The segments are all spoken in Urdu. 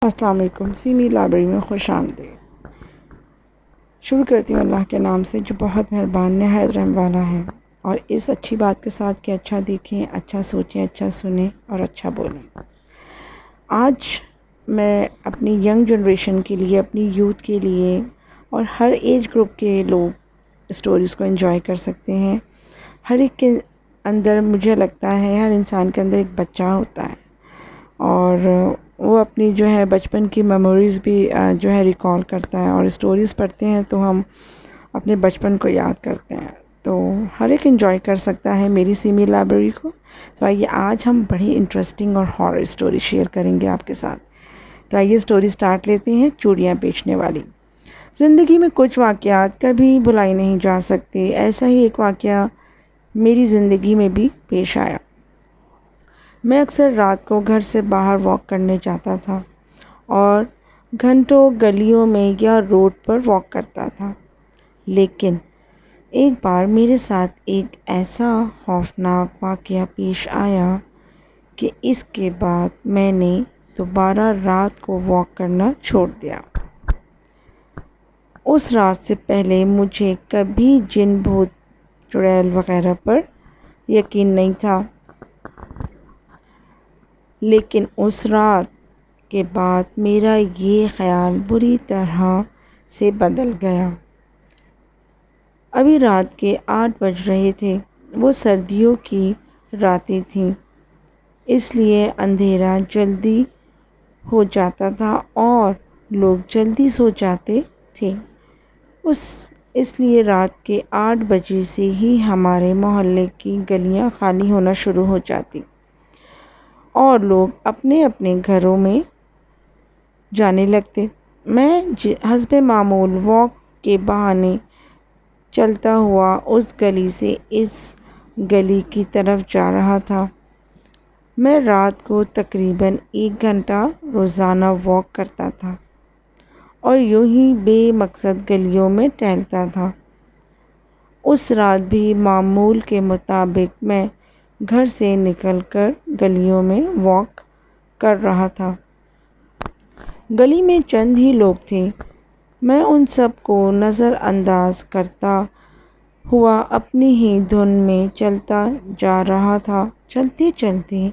السلام علیکم. سیمی لائبریری میں خوش آمدید. شروع کرتی ہوں اللہ کے نام سے جو بہت مہربان نہایت رحم والا ہے، اور اس اچھی بات کے ساتھ کہ اچھا دیکھیں، اچھا سوچیں، اچھا سنیں اور اچھا بولیں. آج میں اپنی ینگ جنریشن کے لیے، اپنی یوتھ کے لیے اور ہر ایج گروپ کے لوگ اسٹوریز کو انجوائے کر سکتے ہیں. ہر ایک کے اندر مجھے لگتا ہے ہر انسان کے اندر ایک بچہ ہوتا ہے، اور وہ اپنی جو ہے بچپن کی میموریز بھی جو ہے ریکال کرتا ہے، اور اسٹوریز پڑھتے ہیں تو ہم اپنے بچپن کو یاد کرتے ہیں. تو ہر ایک انجوائے کر سکتا ہے میری سیمی لائبریری کو. تو آئیے آج ہم بڑی انٹرسٹنگ اور ہارر اسٹوری شیئر کریں گے آپ کے ساتھ. تو آئیے اسٹوری سٹارٹ لیتے ہیں. چوڑیاں بیچنے والی. زندگی میں کچھ واقعات کبھی بھلائی نہیں جا سکتے. ایسا ہی ایک واقعہ میری زندگی میں بھی پیش آیا. میں اکثر رات کو گھر سے باہر واک کرنے جاتا تھا اور گھنٹوں گلیوں میں یا روڈ پر واک کرتا تھا. لیکن ایک بار میرے ساتھ ایک ایسا خوفناک واقعہ پیش آیا کہ اس کے بعد میں نے دوبارہ رات کو واک کرنا چھوڑ دیا. اس رات سے پہلے مجھے کبھی جن، بھوت، چڑیل وغیرہ پر یقین نہیں تھا، لیکن اس رات کے بعد میرا یہ خیال بری طرح سے بدل گیا. ابھی رات کے 8 بج رہے تھے. وہ سردیوں کی راتیں تھیں، اس لیے اندھیرا جلدی ہو جاتا تھا اور لوگ جلدی سو جاتے تھے. اس لیے رات کے 8 بجے سے ہی ہمارے محلے کی گلیاں خالی ہونا شروع ہو جاتی اور لوگ اپنے اپنے گھروں میں جانے لگتے. میں حسب معمول واک کے بہانے چلتا ہوا اس گلی سے اس گلی کی طرف جا رہا تھا. میں رات کو تقریباً 1 گھنٹہ روزانہ واک کرتا تھا اور یوں ہی بے مقصد گلیوں میں ٹہلتا تھا. اس رات بھی معمول کے مطابق میں گھر سے نکل کر گلیوں میں واک کر رہا تھا. گلی میں چند ہی لوگ تھے. میں ان سب کو نظر انداز کرتا ہوا اپنی ہی دھن میں چلتا جا رہا تھا. چلتے چلتے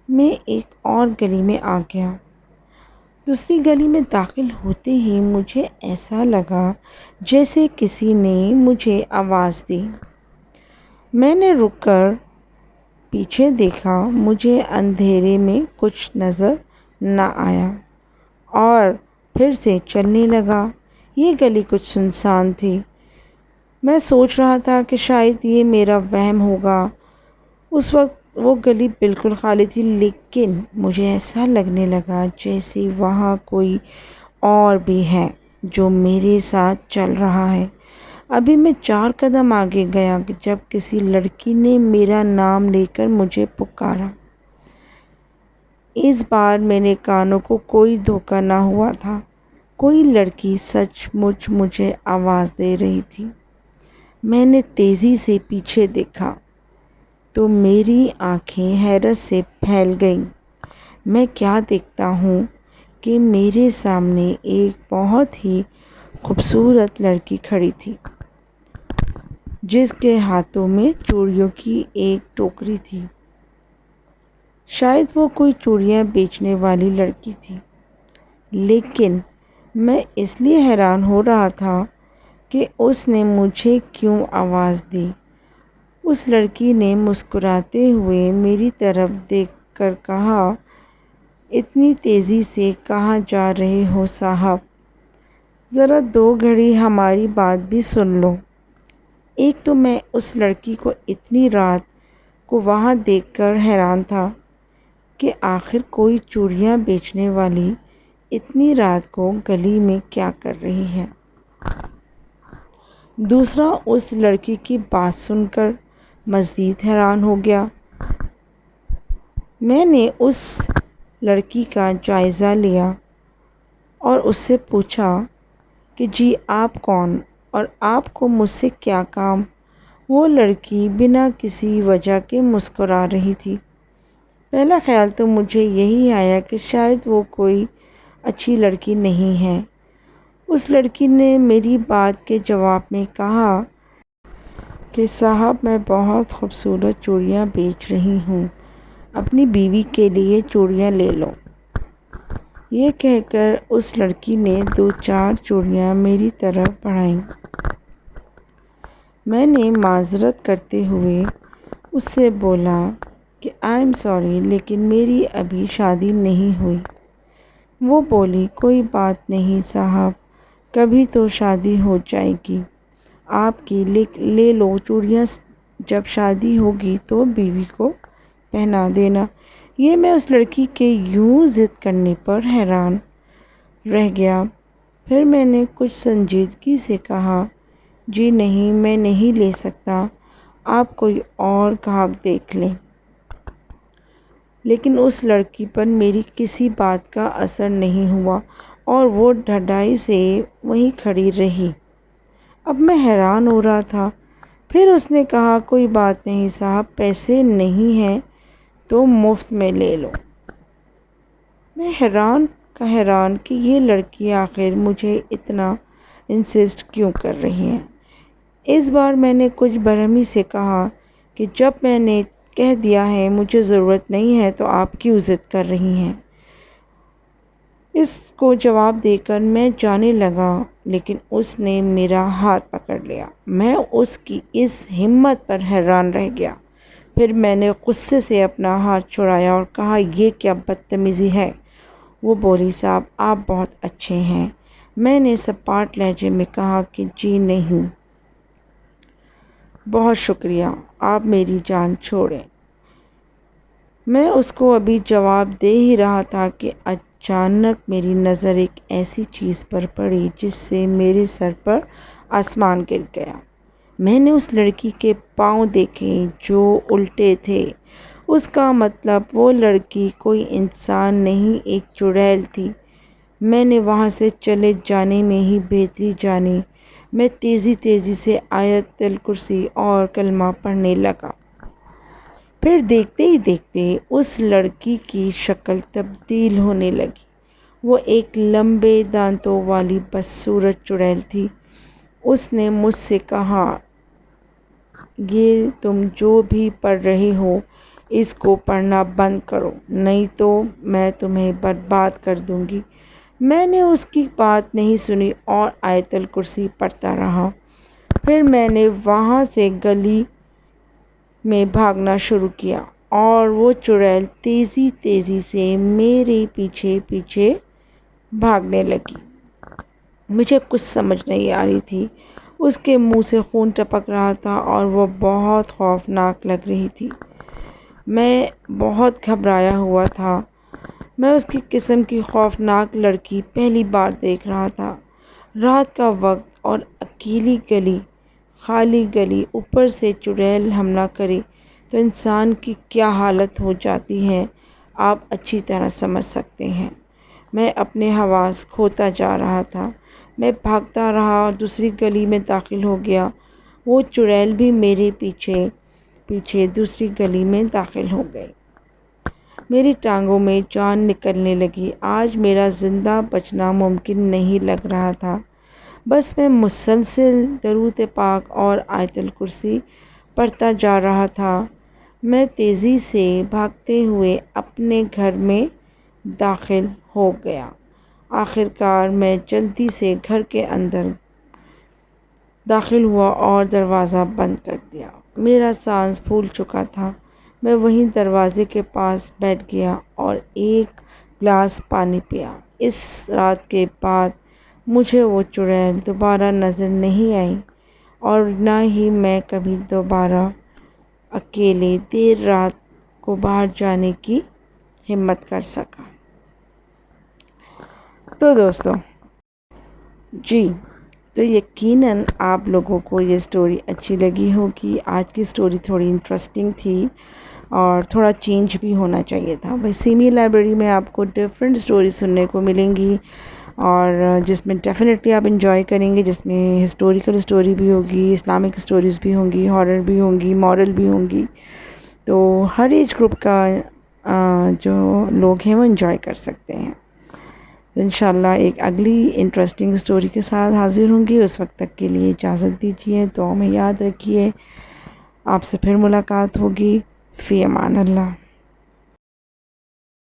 میں ایک اور گلی میں آ گیا. دوسری گلی میں داخل ہوتے ہی مجھے ایسا لگا جیسے کسی نے مجھے آواز دی. میں نے رک کر پیچھے دیکھا. مجھے اندھیرے میں کچھ نظر نہ آیا اور پھر سے چلنے لگا. یہ گلی کچھ سنسان تھی. میں سوچ رہا تھا کہ شاید یہ میرا وہم ہوگا. اس وقت وہ گلی بالکل خالی تھی، لیکن مجھے ایسا لگنے لگا جیسے وہاں کوئی اور بھی ہے جو میرے ساتھ چل رہا ہے. ابھی میں 4 قدم آگے گیا جب کسی لڑکی نے میرا نام لے کر مجھے پکارا. اس بار میرے کانوں کو کوئی دھوکہ نہ ہوا تھا. کوئی لڑکی سچ مچ مجھے آواز دے رہی تھی. میں نے تیزی سے پیچھے دیکھا تو میری آنکھیں حیرت سے پھیل گئیں. میں کیا دیکھتا ہوں کہ میرے سامنے ایک بہت ہی خوبصورت لڑکی کھڑی تھی جس کے ہاتھوں میں چوڑیوں کی ایک ٹوکری تھی. شاید وہ کوئی چوڑیاں بیچنے والی لڑکی تھی، لیکن میں اس لیے حیران ہو رہا تھا کہ اس نے مجھے کیوں آواز دی. اس لڑکی نے مسکراتے ہوئے میری طرف دیکھ کر کہا، اتنی تیزی سے کہاں جا رہے ہو صاحب؟ ذرا 2 گھڑی ہماری بات بھی سن لو. ایک تو میں اس لڑکی کو اتنی رات کو وہاں دیکھ کر حیران تھا کہ آخر کوئی چوڑیاں بیچنے والی اتنی رات کو گلی میں کیا کر رہی ہے. دوسرا اس لڑکی کی بات سن کر مزید حیران ہو گیا. میں نے اس لڑکی کا جائزہ لیا اور اس سے پوچھا کہ جی آپ کون اور آپ کو مجھ سے کیا کام؟ وہ لڑکی بنا کسی وجہ کے مسکرا رہی تھی. پہلا خیال تو مجھے یہی آیا کہ شاید وہ کوئی اچھی لڑکی نہیں ہے۔ اس لڑکی نے میری بات کے جواب میں کہا کہ صاحب میں بہت خوبصورت چوڑیاں بیچ رہی ہوں، اپنی بیوی کے لیے چوڑیاں لے لو۔ یہ کہہ کر اس لڑکی نے 2-4 چوڑیاں میری طرف بڑھائیں۔ میں نے معذرت کرتے ہوئے اس سے بولا کہ آئی ایم سوری لیکن میری ابھی شادی نہیں ہوئی۔ وہ بولی کوئی بات نہیں صاحب، کبھی تو شادی ہو جائے گی آپ کی، لے لو چوڑیاں، جب شادی ہوگی تو بیوی کو پہنا دینا۔ یہ میں اس لڑکی کے یوں ضد کرنے پر حیران رہ گیا۔ پھر میں نے کچھ سنجیدگی سے کہا جی نہیں، میں نہیں لے سکتا، آپ کوئی اور گاہک دیکھ لیں۔ لیکن اس لڑکی پر میری کسی بات کا اثر نہیں ہوا اور وہ ڈھڈائی سے وہیں کھڑی رہی۔ اب میں حیران ہو رہا تھا۔ پھر اس نے کہا کوئی بات نہیں صاحب، پیسے نہیں ہیں تو مفت میں لے لو۔ میں حیران کہ یہ لڑکی آخر مجھے اتنا انسسٹ کیوں کر رہی ہے۔ اس بار میں نے کچھ برہمی سے کہا کہ جب میں نے کہہ دیا ہے مجھے ضرورت نہیں ہے تو آپ کیوں ضد کر رہی ہیں۔ اس کو جواب دے کر میں جانے لگا لیکن اس نے میرا ہاتھ پکڑ لیا۔ میں اس کی اس ہمت پر حیران رہ گیا۔ پھر میں نے غصے سے اپنا ہاتھ چھڑایا اور کہا یہ کیا بدتمیزی ہے۔ وہ بولی صاحب آپ بہت اچھے ہیں۔ میں نے سپاٹ لہجے میں کہا کہ جی نہیں، بہت شکریہ، آپ میری جان چھوڑیں۔ میں اس کو ابھی جواب دے ہی رہا تھا کہ اچانک میری نظر ایک ایسی چیز پر پڑی جس سے میرے سر پر آسمان گر گیا۔ میں نے اس لڑکی کے پاؤں دیکھے جو الٹے تھے۔ اس کا مطلب وہ لڑکی کوئی انسان نہیں، ایک چڑیل تھی۔ میں نے وہاں سے چلے جانے میں ہی بہتری جانی۔ میں تیزی سے آیت الکرسی اور کلمہ پڑھنے لگا۔ پھر دیکھتے ہی دیکھتے اس لڑکی کی شکل تبدیل ہونے لگی۔ وہ ایک لمبے دانتوں والی بدصورت چڑیل تھی۔ اس نے مجھ سے کہا یہ تم جو بھی پڑھ رہے ہو اس کو پڑھنا بند کرو نہیں تو میں تمہیں برباد کر دوں گی۔ میں نے اس کی بات نہیں سنی اور آیت الکرسی پڑھتا رہا۔ پھر میں نے وہاں سے گلی میں بھاگنا شروع کیا اور وہ چڑیل تیزی سے میرے پیچھے بھاگنے لگی۔ مجھے کچھ سمجھ نہیں آ رہی تھی۔ اس کے منہ سے خون ٹپک رہا تھا اور وہ بہت خوفناک لگ رہی تھی۔ میں بہت گھبرایا ہوا تھا۔ میں اس کی قسم کی خوفناک لڑکی پہلی بار دیکھ رہا تھا۔ رات کا وقت اور اکیلی گلی، خالی گلی، اوپر سے چڑیل حملہ کرے تو انسان کی کیا حالت ہو جاتی ہے آپ اچھی طرح سمجھ سکتے ہیں۔ میں اپنے حواس کھوتا جا رہا تھا۔ میں بھاگتا رہا اور دوسری گلی میں داخل ہو گیا۔ وہ چڑیل بھی میرے پیچھے دوسری گلی میں داخل ہو گئی۔ میری ٹانگوں میں جان نکلنے لگی۔ آج میرا زندہ بچنا ممکن نہیں لگ رہا تھا۔ بس میں مسلسل درود پاک اور آیت الکرسی پڑھتا جا رہا تھا۔ میں تیزی سے بھاگتے ہوئے اپنے گھر میں داخل ہو گیا۔ آخرکار میں جلدی سے گھر کے اندر داخل ہوا اور دروازہ بند کر دیا۔ میرا سانس پھول چکا تھا۔ میں وہیں دروازے کے پاس بیٹھ گیا اور ایک گلاس پانی پیا۔ اس رات کے بعد مجھے وہ چڑیل دوبارہ نظر نہیں آئی اور نہ ہی میں کبھی دوبارہ اکیلے دیر رات کو باہر جانے کی ہمت کر سکا۔ تو دوستو جی، تو یقیناً آپ لوگوں کو یہ سٹوری اچھی لگی ہوگی۔ آج کی سٹوری تھوڑی انٹرسٹنگ تھی اور تھوڑا چینج بھی ہونا چاہیے تھا۔ بس سیمی لائبریری میں آپ کو ڈفرینٹ سٹوری سننے کو ملیں گی اور جس میں ڈیفینیٹلی آپ انجوائے کریں گے، جس میں ہسٹوریکل سٹوری بھی ہوگی، اسلامک سٹوریز بھی ہوں گی، ہارر بھی ہوں گی، مورل بھی ہوں گی۔ تو ہر ایج گروپ کا جو لوگ ہیں وہ انجوائے کر سکتے ہیں۔ انشاءاللہ ایک اگلی انٹرسٹنگ اسٹوری کے ساتھ حاضر ہوں گی. اس وقت تک کے لیے اجازت دیجیے. دعاؤں میں یاد رکھیے. آپ سے پھر ملاقات ہوگی. فی امان اللہ.